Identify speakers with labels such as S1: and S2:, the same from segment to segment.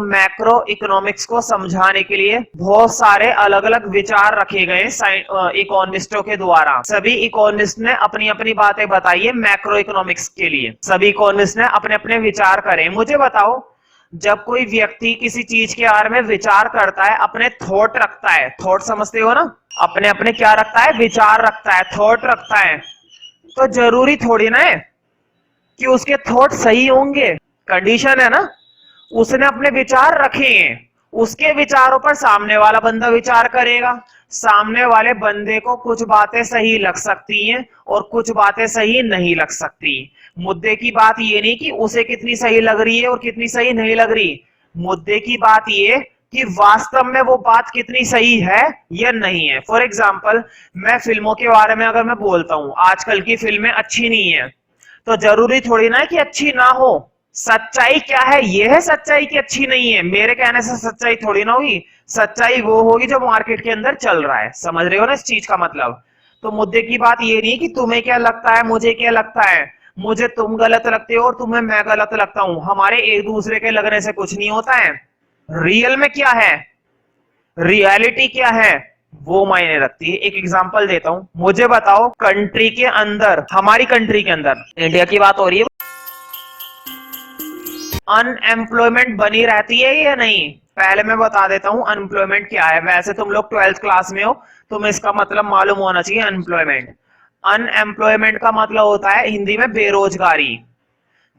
S1: Macro economics को समझाने के लिए बहुत सारे अलग अलग विचार रखे गए इकोनॉमिस्टों के द्वारा। सभी इकोनॉमिस्ट ने अपनी अपनी बातें बताई है मैक्रो इकोनॉमिक्स के लिए। सभी इकोनॉमिस्ट ने अपने अपने विचार करे। मुझे बताओ, जब कोई व्यक्ति किसी चीज के बारे में विचार करता है, अपने थॉट रखता है, थॉट समझते हो ना, अपने अपने क्या रखता है, विचार रखता है, थॉट रखता है, तो जरूरी थोड़ी ना है कि उसके थॉट सही होंगे। कंडीशन है ना, उसने अपने विचार रखे हैं, उसके विचारों पर सामने वाला बंदा विचार करेगा। सामने वाले बंदे को कुछ बातें सही लग सकती हैं और कुछ बातें सही नहीं लग सकती। मुद्दे की बात ये नहीं कि उसे कितनी सही लग रही है और कितनी सही नहीं लग रही। मुद्दे की बात ये कि वास्तव में वो बात कितनी सही है या नहीं है। फॉर एग्जाम्पल, मैं फिल्मों के बारे में अगर मैं बोलता हूं आजकल की फिल्में अच्छी नहीं है, तो जरूरी थोड़ी ना है कि अच्छी ना हो। सच्चाई क्या है, ये है सच्चाई की अच्छी नहीं है। मेरे कहने से सच्चाई थोड़ी ना होगी, सच्चाई वो होगी जो मार्केट के अंदर चल रहा है। समझ रहे हो ना इस चीज का मतलब। तो मुद्दे की बात ये नहीं कि तुम्हें क्या लगता है, मुझे क्या लगता है, मुझे तुम गलत लगते हो और तुम्हें मैं गलत लगता हूं। हमारे एक दूसरे के लगने से कुछ नहीं होता है। रियल में क्या है, रियलिटी क्या है, वो मायने रखती है। एक एग्जांपल देता हूं, मुझे बताओ, कंट्री के अंदर, हमारी कंट्री के अंदर, इंडिया की बात हो रही है, अनएम्प्लॉयमेंट बनी रहती है या नहीं। पहले मैं बता देता हूं अनएम्प्लॉयमेंट क्या है। वैसे तुम लोग 12th क्लास में हो, तुम्हें इसका मतलब मालूम होना चाहिए। अनएम्प्लॉयमेंट, अनएम्प्लॉयमेंट का मतलब होता है हिंदी में बेरोजगारी।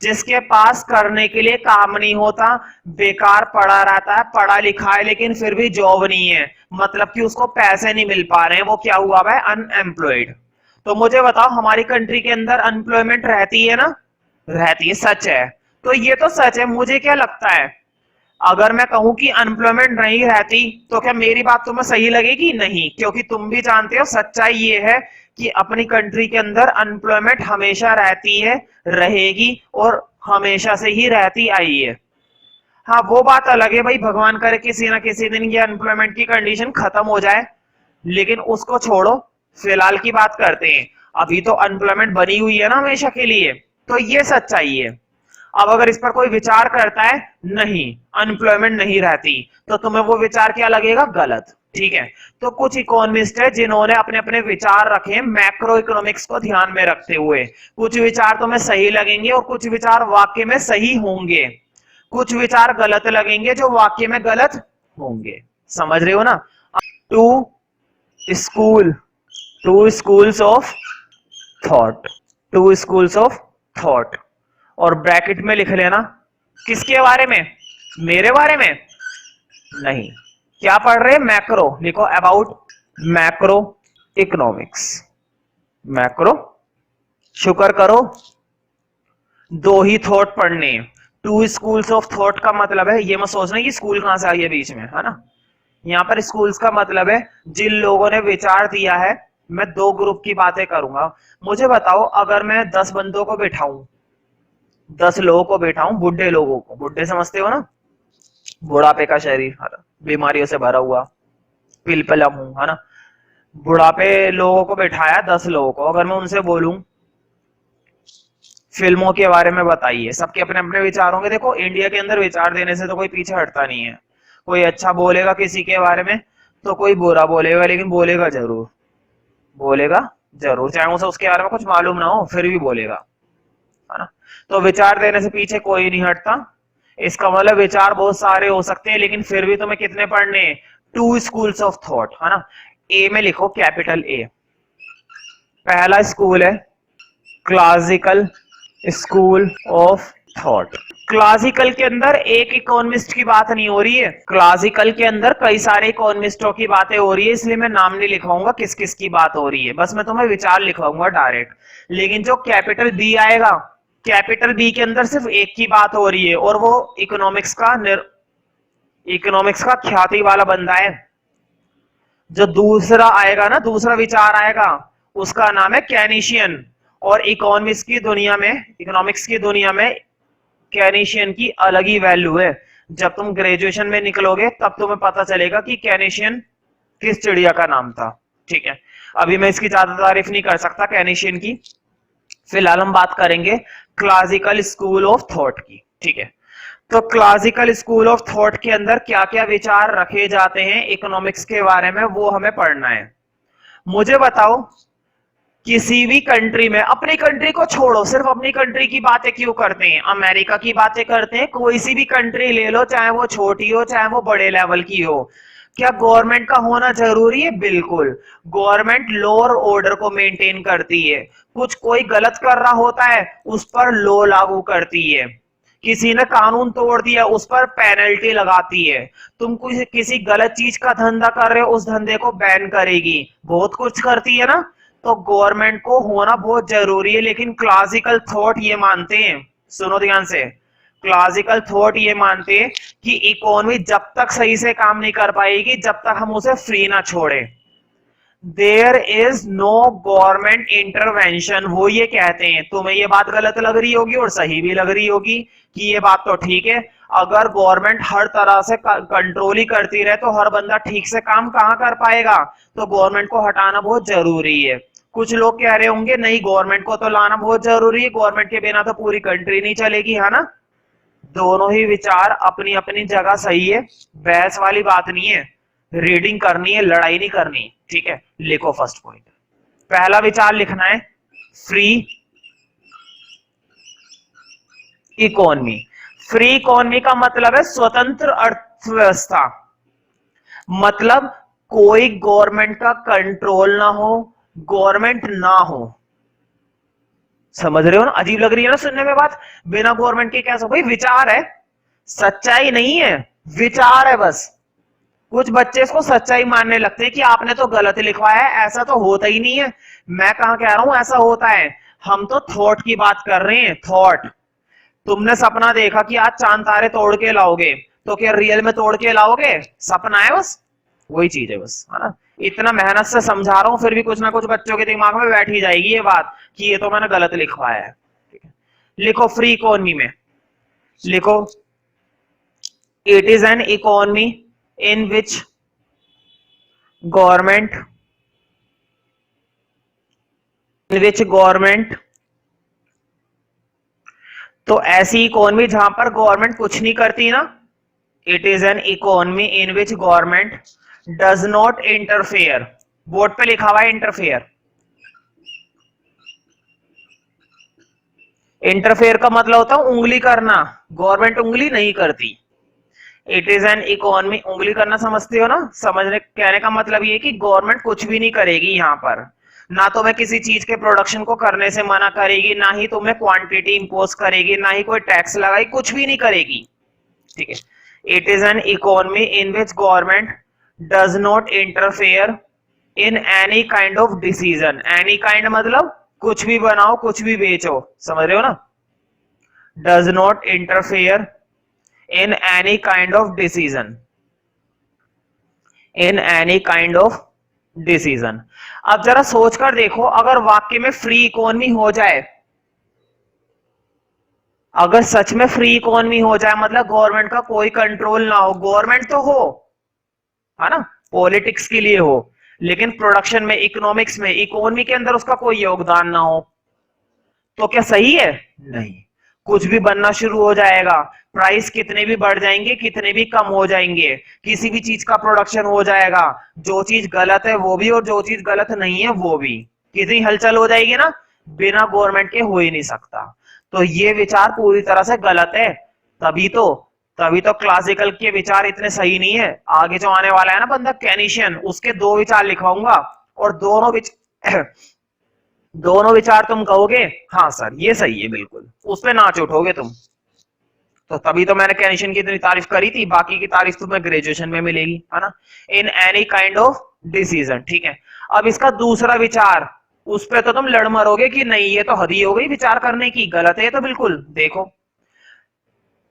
S1: जिसके पास करने के लिए काम नहीं होता, बेकार पड़ा रहता है, पढ़ा लिखा है लेकिन फिर भी जॉब नहीं है, मतलब कि उसको पैसे नहीं मिल पा रहे हैं, वो क्या हुआ है, अनएम्प्लॉयड। तो मुझे बताओ, हमारी कंट्री के अंदर अनएम्प्लॉयमेंट रहती है ना, रहती है, सच है। तो ये तो सच है। मुझे क्या लगता है, अगर मैं कहूं कि अनएम्प्लॉयमेंट नहीं रहती तो क्या मेरी बात तुम्हें सही लगेगी? नहीं, क्योंकि तुम भी जानते हो सच्चाई ये है कि अपनी कंट्री के अंदर अनएम्प्लॉयमेंट हमेशा रहती है, रहेगी और हमेशा से ही रहती आई है। हाँ, वो बात अलग है भाई, भगवान करे किसी ना किसी दिन ये अनएम्प्लॉयमेंट की कंडीशन खत्म हो जाए, लेकिन उसको छोड़ो, फिलहाल की बात करते हैं। अभी तो अनएम्प्लॉयमेंट बनी हुई है ना हमेशा के लिए, तो ये सच्चाई है। अब अगर इस पर कोई विचार करता है, नहीं अनएम्प्लॉयमेंट नहीं रहती, तो तुम्हें वो विचार क्या लगेगा, गलत। ठीक है, तो कुछ इकोनॉमिस्ट है जिन्होंने अपने अपने विचार रखे मैक्रो इकोनॉमिक्स को ध्यान में रखते हुए। कुछ विचार तुम्हें सही लगेंगे और कुछ विचार वाकई में सही होंगे, कुछ विचार गलत लगेंगे जो वाकई में गलत होंगे। समझ रहे हो ना। Two school, two schools of thought, two schools of thought, और ब्रैकेट में लिख लेना किसके बारे में, मेरे बारे में नहीं। क्या पढ़ रहे हैं, मैक्रो, लिखो अबाउट मैक्रो इकोनॉमिक्स। मैक्रो, शुक्र करो दो ही थॉट पढ़ने। टू स्कूल्स ऑफ थॉट का मतलब है, ये मत सोचना कि स्कूल कहां से आई है बीच में, है ना। यहाँ पर स्कूल्स का मतलब है जिन लोगों ने विचार दिया है। मैं दो ग्रुप की बातें करूंगा। मुझे बताओ, अगर मैं 10 बंदों को बैठाऊं, 10 लोगों को बैठाऊं, बुढ़े लोगों को, बुढ़े समझते हो ना, बुढ़ापे का शरीर, है ना, बीमारियों से भरा हुआ, पिलपिला मुंह, है ना, बुढ़ापे लोगों को बैठाया, 10 लोगों को, अगर मैं उनसे बोलूं फिल्मों के बारे में बताइए, सबके अपने अपने विचार होंगे। देखो, इंडिया के अंदर विचार देने से तो कोई पीछे हटता नहीं है। कोई अच्छा बोलेगा किसी के बारे में तो कोई बुरा बोलेगा, लेकिन बोलेगा जरूर, बोलेगा जरूर, चाहे उसे उसके बारे में कुछ मालूम ना हो, फिर भी बोलेगा, है ना। तो विचार देने से पीछे कोई नहीं हटता। इसका मतलब विचार बहुत सारे हो सकते हैं, लेकिन फिर भी तुम्हें कितने पढ़ने, टू स्कूल्स ऑफ थॉट, है ना। ए में लिखो कैपिटल ए। पहला स्कूल है classical school of thought. Classical के अंदर एक इकोनॉमिस्ट की बात नहीं हो रही है, क्लासिकल के अंदर कई सारे इकोनॉमिस्टों की बातें हो रही है, इसलिए मैं नाम नहीं लिखवाऊंगा किस किस की बात हो रही है, बस मैं तुम्हें विचार लिखवाऊंगा डायरेक्ट। लेकिन जो कैपिटल बी आएगा, कैपिटल बी के अंदर सिर्फ एक की बात हो रही है, और वो इकोनॉमिक्स का ख्याति वाला बंदा है। जो दूसरा आएगा ना, दूसरा विचार आएगा, उसका नाम है केनीशियन। और इकोनॉमिक्स की दुनिया में केनीशियन की अलग ही वैल्यू है। जब तुम ग्रेजुएशन में निकलोगे तब तुम्हें पता चलेगा कि केनीशियन किस चिड़िया का नाम था। ठीक है, अभी मैं इसकी ज्यादा तारीफ नहीं कर सकता केनीशियन की। फिलहाल हम बात करेंगे क्लासिकल स्कूल ऑफ थॉट की। ठीक है, तो क्लासिकल स्कूल ऑफ थॉट के अंदर क्या क्या विचार रखे जाते हैं इकोनॉमिक्स के बारे में, वो हमें पढ़ना है। मुझे बताओ, किसी भी कंट्री में, अपनी कंट्री को छोड़ो, सिर्फ अपनी कंट्री की बातें क्यों करते हैं, अमेरिका की बातें करते हैं, कोई सी भी कंट्री ले लो, चाहे वो छोटी हो चाहे वो बड़े लेवल की हो, क्या गवर्नमेंट का होना जरूरी है? बिल्कुल। गवर्नमेंट लॉ और ऑर्डर को मेंटेन करती है, कुछ कोई गलत कर रहा होता है उस पर लॉ लागू करती है, किसी ने कानून तोड़ दिया उस पर पेनल्टी लगाती है, तुम किसी गलत चीज का धंधा कर रहे हो उस धंधे को बैन करेगी, बहुत कुछ करती है ना। तो गवर्नमेंट को होना बहुत जरूरी है, लेकिन क्लासिकल थॉट ये मानते हैं, सुनो ध्यान से, क्लासिकल थॉट ये मानते हैं कि इकोनॉमी जब तक सही से काम नहीं कर पाएगी जब तक हम उसे फ्री ना छोड़े। There is no government intervention, वो ये कहते हैं, तुम्हें ये बात गलत लग रही होगी और सही भी लग रही होगी कि ये बात तो ठीक है, अगर गवर्नमेंट हर तरह से कंट्रोल ही करती रहे तो हर बंदा ठीक से काम कहाँ कर पाएगा, तो गवर्नमेंट को हटाना बहुत जरूरी है। कुछ लोग कह रहे होंगे नहीं, गवर्नमेंट को तो लाना बहुत जरूरी है, गवर्नमेंट के बिना तो पूरी कंट्री नहीं चलेगी, है ना। दोनों ही विचार अपनी अपनी जगह सही है, बहस वाली बात नहीं है, रीडिंग करनी है, लड़ाई नहीं करनी, ठीक है। लिखो फर्स्ट पॉइंट, पहला विचार लिखना है फ्री इकोनॉमी। फ्री इकोनॉमी का मतलब है स्वतंत्र अर्थव्यवस्था, मतलब कोई गवर्नमेंट का कंट्रोल ना हो, गवर्नमेंट ना हो, समझ रहे हो ना। अजीब लग रही है ना सुनने में बात, बिना गवर्नमेंट के कैसा, भाई विचार है, सच्चाई नहीं है, विचार है बस। कुछ बच्चे इसको सच्चाई मानने लगते हैं कि आपने तो गलत लिखवाया है, ऐसा तो होता ही नहीं है। मैं कहां कह रहा हूं ऐसा होता है, हम तो थॉट की बात कर रहे हैं, थॉट। तुमने सपना देखा कि आज चांद तारे तोड़ के लाओगे, तो क्या रियल में तोड़ के लाओगे? सपना है बस, वही चीज है बस, है ना। इतना मेहनत से समझा रहा हूं फिर भी कुछ ना कुछ बच्चों के दिमाग में बैठ ही जाएगी ये बात कि ये तो मैंने गलत लिखवाया है। ठीक है, लिखो फ्री इकोनॉमी में, लिखो it is an economy in which government तो ऐसी इकोनॉमी जहां पर गवर्नमेंट कुछ नहीं करती ना, it is an economy in which government does not interfere. Board पे लिखा हुआ है इंटरफेयर, इंटरफेयर का मतलब होता है उंगली करना, गवर्नमेंट उंगली नहीं करती। इट इज एन इकोनॉमी, उंगली करना समझते हो ना, समझने कहने का मतलब ये कि गवर्नमेंट कुछ भी नहीं करेगी यहाँ पर, ना तो मैं किसी चीज के प्रोडक्शन को करने से मना करेगी, ना ही तुम्हें क्वांटिटी इंपोज करेगी, ना ही कोई टैक्स लगाई, कुछ भी नहीं करेगी। ठीक है, it is an economy in which government does not interfere in any kind of decision. Any kind मतलब कुछ भी बनाओ कुछ भी बेचो, समझ रहे हो ना। Does not interfere in any kind of decision, in any kind of decision. अब जरा सोचकर देखो, अगर वाक्य में फ्री इकोनॉमी हो जाए, अगर सच में फ्री इकोनॉमी हो जाए मतलब गवर्नमेंट का कोई कंट्रोल ना हो, गवर्नमेंट तो हो, है ना, पॉलिटिक्स के लिए हो, लेकिन प्रोडक्शन में, इकोनॉमिक्स में, इकोनॉमी के अंदर उसका कोई योगदान ना हो, तो क्या सही है? नहीं, कुछ भी बनना शुरू हो जाएगा, प्राइस कितने भी बढ़ जाएंगे, कितने भी कम हो जाएंगे, किसी भी चीज का प्रोडक्शन हो जाएगा, जो चीज गलत है वो भी और जो चीज गलत नहीं है वो भी, कितनी हलचल हो जाएगी ना, बिना गवर्नमेंट के हो ही नहीं सकता। तो ये विचार पूरी तरह से गलत है, तभी तो क्लासिकल के विचार इतने सही नहीं है। आगे जो आने वाला है ना बंदा केनीशियन, उसके दो विचार लिखवाऊंगा और दोनों विचार तुम कहोगे हाँ सर ये सही है, बिल्कुल, उस पे नाच उठोगे तुम। तो तभी तो मैंने केनीशियन की इतनी तारीफ करी थी, बाकी की तारीफ तुम्हें ग्रेजुएशन में मिलेगी, है ना। In any kind of decision, ठीक है। अब इसका दूसरा विचार, उस पे तो तुम लड़ मरोगे कि नहीं ये तो हद ही हो गई विचार करने की, गलत है तो बिल्कुल। देखो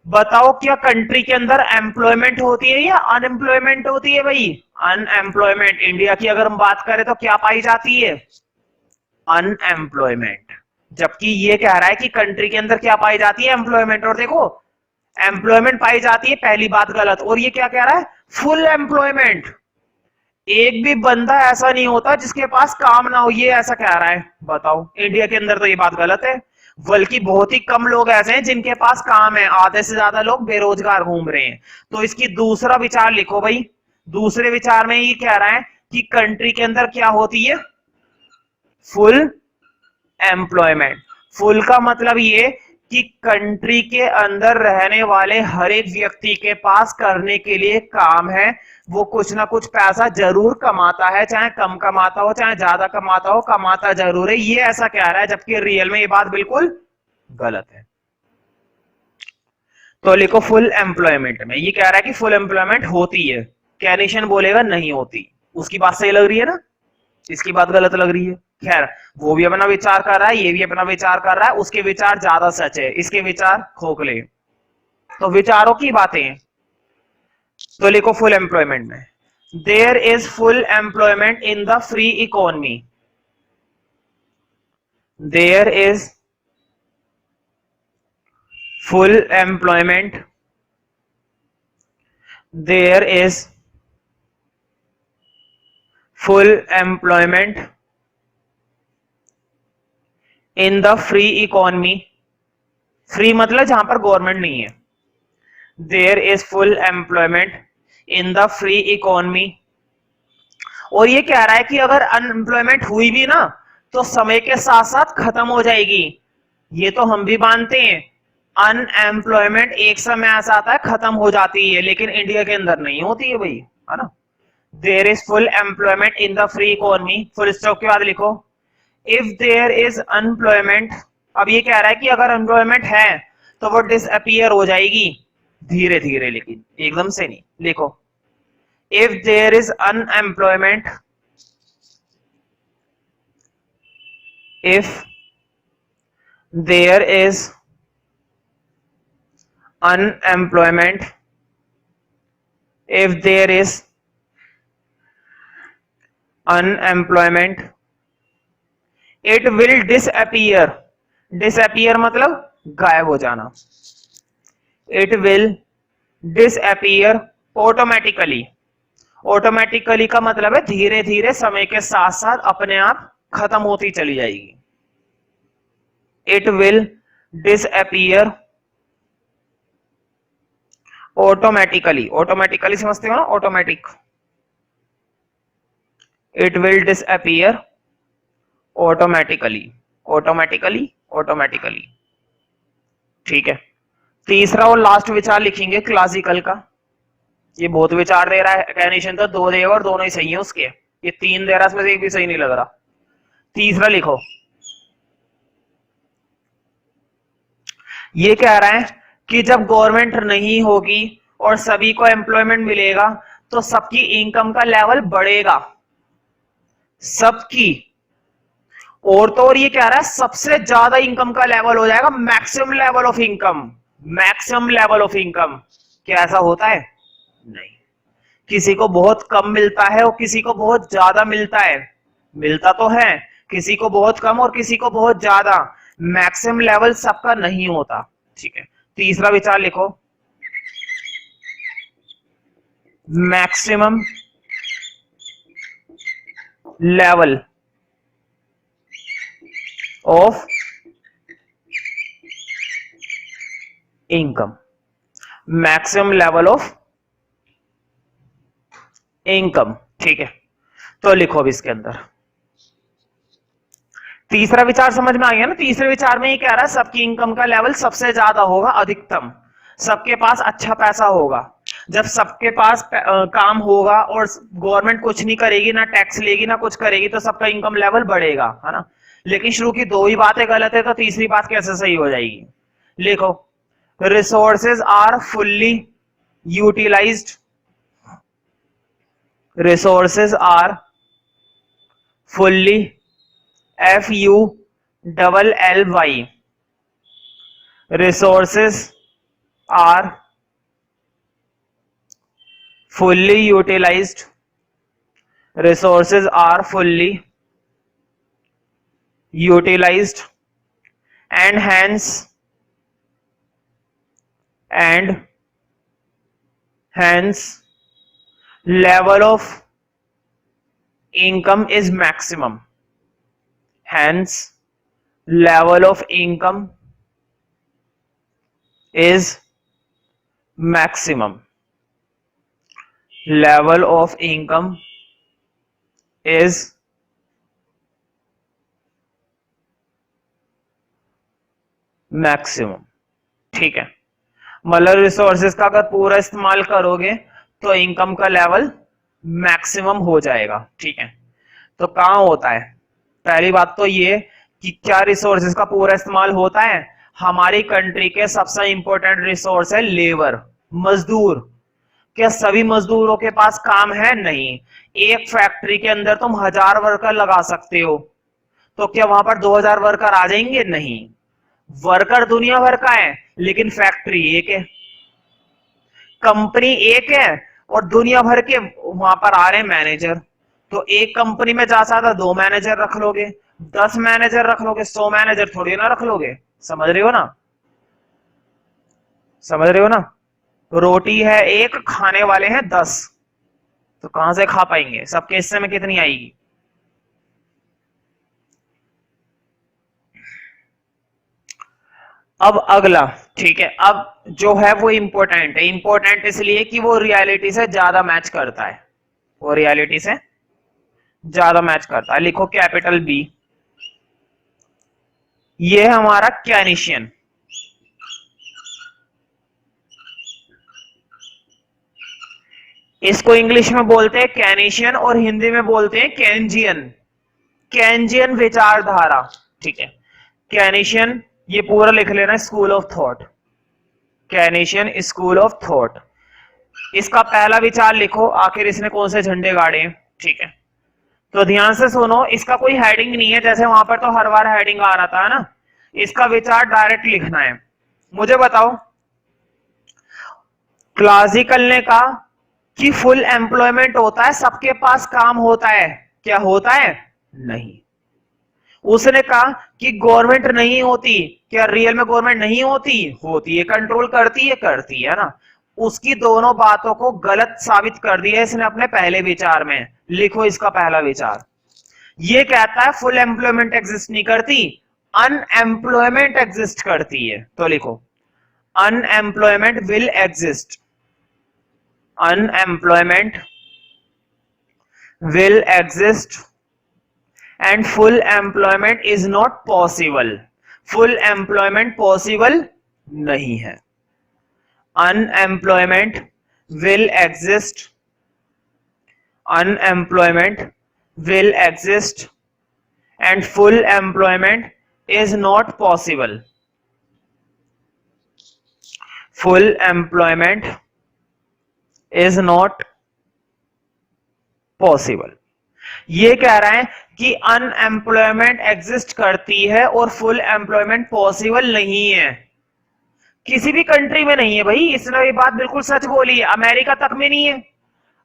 S1: बताओ, क्या कंट्री के अंदर एम्प्लॉयमेंट होती है या अनएम्प्लॉयमेंट होती है? भाई अनएम्प्लॉयमेंट। इंडिया की अगर हम बात करें तो क्या पाई जाती है? अनएम्प्लॉयमेंट। जबकि ये कह रहा है कि कंट्री के अंदर क्या पाई जाती है? एम्प्लॉयमेंट। और देखो एम्प्लॉयमेंट पाई जाती है, पहली बात गलत। और ये क्या कह रहा है? Full employment. एक भी बंदा ऐसा नहीं होता जिसके पास काम ना हो, ये ऐसा कह रहा है। बताओ, इंडिया के अंदर तो ये बात गलत है। बल्कि बहुत ही कम लोग ऐसे हैं जिनके पास काम है, आधे से ज्यादा लोग बेरोजगार घूम रहे हैं। तो इसकी दूसरा विचार लिखो भाई। दूसरे विचार में ये कह रहा है कि कंट्री के अंदर क्या होती है, फुल एम्प्लॉयमेंट। फुल का मतलब ये कि कंट्री के अंदर रहने वाले हर एक व्यक्ति के पास करने के लिए काम है, वो कुछ ना कुछ पैसा जरूर कमाता है, चाहे कम कमाता हो चाहे ज्यादा कमाता हो, कमाता जरूर है, ये ऐसा कह रहा है, जबकि रियल में ये बात बिल्कुल गलत है। तो लिखो फुल एम्प्लॉयमेंट में ये कह रहा है कि फुल एम्प्लॉयमेंट होती है, कैनिशन बोलेगा नहीं होती। उसकी बात सही लग रही है ना, इसकी बात गलत लग रही है। खैर, वो भी अपना विचार कर रहा है, ये भी अपना विचार कर रहा है, उसके विचार ज्यादा सच है, इसके विचार खोखले। तो विचारों की बातें। तो लिखो फुल एम्प्लॉयमेंट में, there is full employment in the free economy. There is full employment, there is full employment in the free economy. Free मतलब जहां पर गवर्नमेंट नहीं है। There is full employment in the free economy. और ये कह रहा है कि अगर अनएम्प्लॉयमेंट हुई भी ना तो समय के साथ साथ खत्म हो जाएगी। ये तो हम भी मानते हैं, अनएम्प्लॉयमेंट एक समय ऐसा आता है खत्म हो जाती है, लेकिन इंडिया के अंदर नहीं होती है भाई, है ना। There is full employment in the free economy, full stop के बाद लिखो इफ देयर इज अनएम्प्लॉयमेंट। अब ये कह रहा है कि अगर अनएम्प्लॉयमेंट है तो वो डिसअपियर हो जाएगी धीरे धीरे, लेकिन एकदम से नहीं। लिखो if there is unemployment, if there is unemployment, if there is unemployment, it will disappear। disappear मतलब गायब हो जाना। it will disappear automatically। Automatically का मतलब है धीरे धीरे समय के साथ साथ अपने आप खत्म होती चली जाएगी। It will disappear automatically. Automatically समझते हो ना, automatic. It will disappear automatically, automatically, automatically. ठीक है, तीसरा और लास्ट विचार लिखेंगे क्लासिकल का। ये बहुत विचार दे रहा है, कैनिशन तो दो देगा और दोनों ही सही है उसके। ये तीन दे रहा है, इसमें से एक भी सही नहीं लग रहा। तीसरा लिखो, ये कह रहा है कि जब गवर्नमेंट नहीं होगी और सभी को एम्प्लॉयमेंट मिलेगा तो सबकी इनकम का लेवल बढ़ेगा, सबकी। और तो और ये कह रहा है सबसे ज्यादा इनकम का लेवल हो जाएगा maximum level of income. Maximum level of income क्या ऐसा होता है? नहीं। किसी को बहुत कम मिलता है और किसी को बहुत ज्यादा मिलता है, मिलता तो है, किसी को बहुत कम और किसी को बहुत ज्यादा। मैक्सिमम लेवल सबका नहीं होता। ठीक है, तीसरा विचार लिखो, maximum level of income. Maximum level of income. ठीक है, तो लिखो अब इसके अंदर तीसरा विचार समझ में आ गया ना। तीसरे विचार में ये कह रहा है सबकी इनकम का लेवल सबसे ज्यादा होगा, अधिकतम। सबके पास अच्छा पैसा होगा। जब सबके पास काम होगा और गवर्नमेंट कुछ नहीं करेगी, ना टैक्स लेगी ना कुछ करेगी, तो सबका इनकम लेवल बढ़ेगा, है ना। लेकिन शुरू की दो ही बातें गलत है, तो तीसरी बात कैसे सही हो जाएगी? लिखो resources are fully utilised. Resources are fully FULLY, resources are fully utilized, resources are fully utilized, and hence level of income is maximum, hence level of income is maximum, level of income is maximum. ठीक है, मतलब resources का अगर पूरा इस्तेमाल करोगे तो income का लेवल मैक्सिमम हो जाएगा। ठीक है, तो कहां होता है? पहली बात तो ये कि क्या रिसोर्सेज का पूरा इस्तेमाल होता है? हमारी कंट्री के सबसे इंपॉर्टेंट रिसोर्स है लेबर, मजदूर। क्या सभी मजदूरों के पास काम है? नहीं। एक फैक्ट्री के अंदर तुम 1000 वर्कर लगा सकते हो, तो क्या वहां पर 2000 वर्कर आ जाएंगे? नहीं। वर्कर दुनिया भर का है लेकिन फैक्ट्री एक है, कंपनी एक है और दुनिया भर के वहां पर आ रहे हैं मैनेजर। तो एक कंपनी में जा सकता 2 मैनेजर रख लोगे, 10 मैनेजर रख लोगे, 100 मैनेजर थोड़ी ना रख लोगे। समझ रहे हो ना? समझ रहे हो ना? रोटी है एक, खाने वाले हैं 10, तो कहां से खा पाएंगे? सबके हिस्से में कितनी आएगी? अब अगला, ठीक है, अब जो है वो इंपॉर्टेंट है। इंपॉर्टेंट इसलिए कि वो रियलिटी से ज्यादा मैच करता है, वो रियलिटी से ज्यादा मैच करता है। लिखो कैपिटल बी, ये है हमारा कैनिशियन। इसको इंग्लिश में बोलते हैं कैनिशियन और हिंदी में बोलते हैं केंजियन, केंजियन विचारधारा। ठीक है, कैनिशियन ये पूरा लिख लेना, school of thought, Keynesian school of thought. इसका पहला विचार लिखो, आखिर इसने कौन से झंडे गाड़े। ठीक है, तो ध्यान से सुनो, इसका कोई हेडिंग नहीं है, जैसे वहां पर तो हर बार हेडिंग आ रहा था ना। इसका विचार डायरेक्ट लिखना है। मुझे बताओ, क्लासिकल ने कहा कि फुल एम्प्लॉयमेंट होता है, सबके पास काम होता है। क्या होता है? नहीं। उसने कहा कि गवर्नमेंट नहीं होती। क्या रियल में गवर्नमेंट नहीं होती? होती है, कंट्रोल करती है ना। उसकी दोनों बातों को गलत साबित कर दिया इसने अपने पहले विचार में। लिखो इसका पहला विचार, ये कहता है फुल एम्प्लॉयमेंट एग्जिस्ट नहीं करती, अनएम्प्लॉयमेंट एग्जिस्ट करती है। तो लिखो unemployment will exist, unemployment will exist and full employment is not possible, full employment possible नहीं है। unemployment will exist, unemployment will exist and full employment is not possible, full employment is not possible. ये कह रहा है कि unemployment exist करती है और फुल एम्प्लॉयमेंट पॉसिबल नहीं है। किसी भी कंट्री में नहीं है भाई, इसने ये बात बिल्कुल सच बोली है, अमेरिका तक में नहीं है।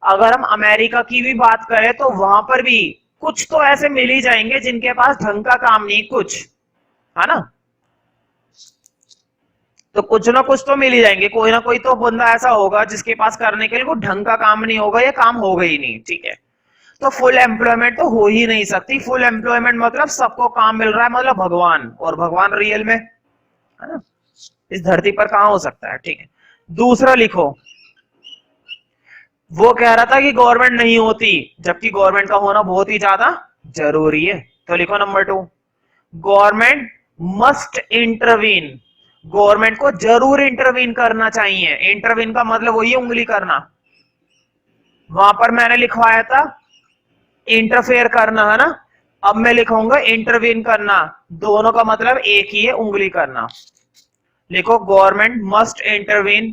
S1: अगर हम अमेरिका की भी बात करें तो वहां पर भी कुछ तो ऐसे मिल ही जाएंगे जिनके पास ढंग का काम नहीं, कुछ है ना। तो कुछ ना कुछ तो मिल ही जाएंगे, कोई ना कोई तो बंदा ऐसा होगा जिसके पास करने के लिए कोई ढंग का काम नहीं होगा या काम होगा ही नहीं। ठीक है, तो फुल एम्प्लॉयमेंट तो हो ही नहीं सकती। फुल एम्प्लॉयमेंट मतलब सबको काम मिल रहा है, मतलब भगवान, और भगवान रियल में है ना, इस धरती पर कहां हो सकता है। ठीक है, दूसरा लिखो, वो कह रहा था कि गवर्नमेंट नहीं होती जबकि गवर्नमेंट का होना बहुत ही ज्यादा जरूरी है। तो लिखो number 2, government must intervene, government को जरूर इंटरवीन करना चाहिए। इंटरवीन का मतलब वही उंगली करना, वहां पर मैंने लिखवाया था इंटरफेयर करना, है ना। अब मैं लिखूंगा इंटरवीन करना, दोनों का मतलब एक ही है, उंगली करना। लिखो गवर्नमेंट मस्ट इंटरवीन,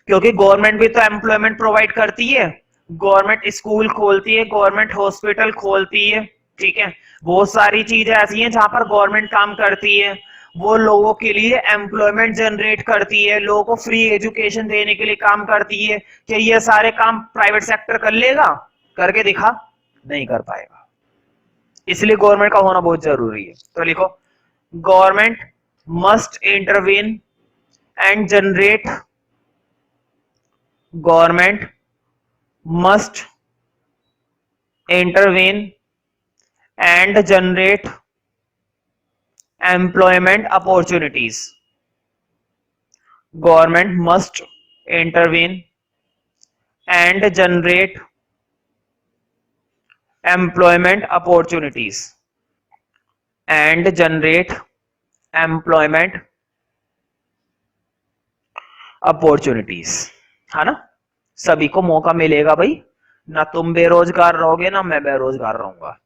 S1: क्योंकि गवर्नमेंट भी तो एम्प्लॉयमेंट प्रोवाइड करती है, गवर्नमेंट स्कूल खोलती है, गवर्नमेंट हॉस्पिटल खोलती है। ठीक है, बहुत सारी चीजें ऐसी हैं जहां पर गवर्नमेंट काम करती है, वो लोगों के लिए एम्प्लॉयमेंट जनरेट करती है, लोगों को फ्री एजुकेशन देने के लिए काम करती है। क्या ये सारे काम प्राइवेट सेक्टर कर लेगा? करके दिखा? नहीं कर पाएगा, इसलिए गवर्नमेंट का होना बहुत जरूरी है। तो लिखो government must intervene and generate, government must intervene and generate employment opportunities, government must intervene and generate employment opportunities, and generate employment opportunities, है ना। सभी को मौका मिलेगा भाई, ना तुम बेरोजगार रहोगे ना मैं बेरोजगार रहूंगा।